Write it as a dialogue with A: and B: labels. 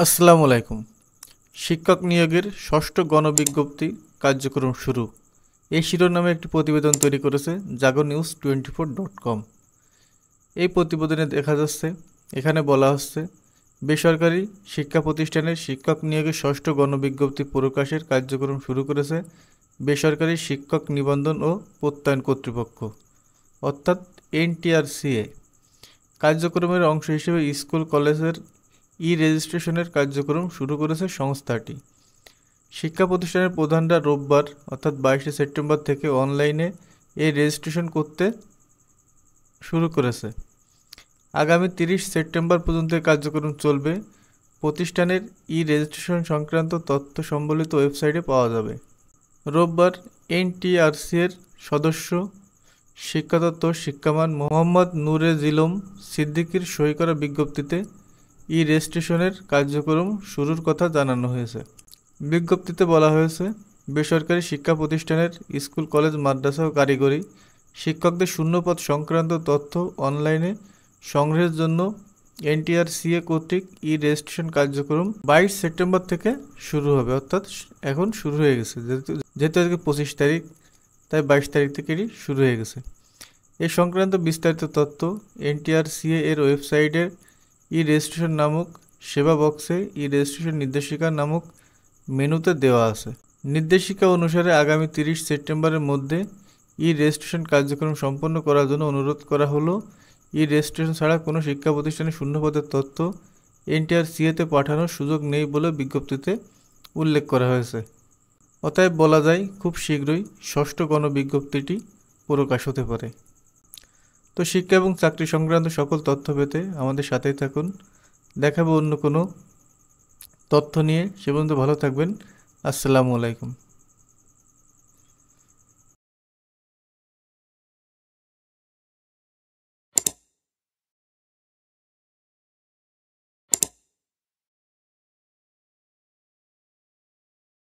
A: আসসালামু আলাইকুম। শিক্ষক নিয়োগের ষষ্ঠ গণবিজ্ঞপ্তি কার্যক্রম শুরু, এই শিরোনামে একটি প্রতিবেদন তৈরি করেছে jagonews24.com। এই প্রতিবেদনে দেখা যাচ্ছে, এখানে বলা হচ্ছে, বেসরকারি শিক্ষা প্রতিষ্ঠানের শিক্ষক নিয়োগের ষষ্ঠ গণবিজ্ঞপ্তি প্রকাশের কার্যক্রম শুরু করেছে বেসরকারি শিক্ষক নিবন্ধন ও প্রত্যয়ন কর্তৃপক্ষ অর্থাৎ এনটিআরসিএ। কার্যক্রমের অংশ হিসেবে স্কুল কলেজের রেজিস্ট্রেশনের কার্যক্রম শুরু করেছে সংস্থাটি। শিক্ষা প্রতিষ্ঠানের প্রধানরা রোববার অর্থাৎ 22শে সেপ্টেম্বর থেকে অনলাইনে এই রেজিস্ট্রেশন করতে শুরু করেছে। আগামী 30 সেপ্টেম্বর পর্যন্ত কার্যক্রম চলবে। প্রতিষ্ঠানের রেজিস্ট্রেশন সংক্রান্ত তথ্য সম্বলিত ওয়েবসাইটে পাওয়া যাবে। রোববার এনটিআরসি-এর সদস্য শিক্ষাতত্ত্ব শিক্ষামান মোহাম্মদ নূরে জিলম সিদ্দিকীর সই করা বিজ্ঞপ্তিতে রেজিস্ট্রেশনের কার্যক্রম শুরুর কথা জানানো হয়েছে। বিজ্ঞপ্তিতে বলা হয়েছে, বেসরকারি শিক্ষা প্রতিষ্ঠানের স্কুল কলেজ মাদ্রাসা ও কারিগরি শিক্ষকদের শূন্যপদ সংক্রান্ত তথ্য অনলাইনে সংগ্রহের জন্য এনটিআরসিএ কর্তৃক রেজিস্ট্রেশন কার্যক্রম 22 সেপ্টেম্বর থেকে শুরু হবে। অর্থাৎ এখন শুরু হয়ে গেছে, যেহেতু আজকে 25 তারিখ, তাই 22 তারিখ থেকেই শুরু হয়ে গেছে। এই সংক্রান্ত বিস্তারিত তথ্য এনটিআরসিএ এর ওয়েবসাইটের রেজিস্ট্রেশন নামক সেবা বক্সে রেজিস্ট্রেশন নির্দেশিকা নামক মেনুতে দেওয়া আছে। নির্দেশিকা অনুসারে আগামী 30 সেপ্টেম্বরের মধ্যে রেজিস্ট্রেশন কার্যক্রম সম্পন্ন করার জন্য অনুরোধ করা হলো। রেজিস্ট্রেশন ছাড়া কোনো শিক্ষা প্রতিষ্ঠানে শূন্যপদের তথ্য এনটিআরসিএতে পাঠানোর সুযোগ নেই বলে বিজ্ঞপ্তিতে উল্লেখ করা হয়েছে। অতএব বলা যায়, খুব শীঘ্রই ষষ্ঠ গণবিজ্ঞপ্তিটি প্রকাশ হতে পারে। তো শিক্ষা এবং চাকরি সংক্রান্ত সকল তথ্য পেতে আমাদের সাথেই থাকুন। দেখাবো অন্য কোনো তথ্য নিয়ে। সে পর্যন্ত ভালো থাকবেন। আসসালামু আলাইকুম।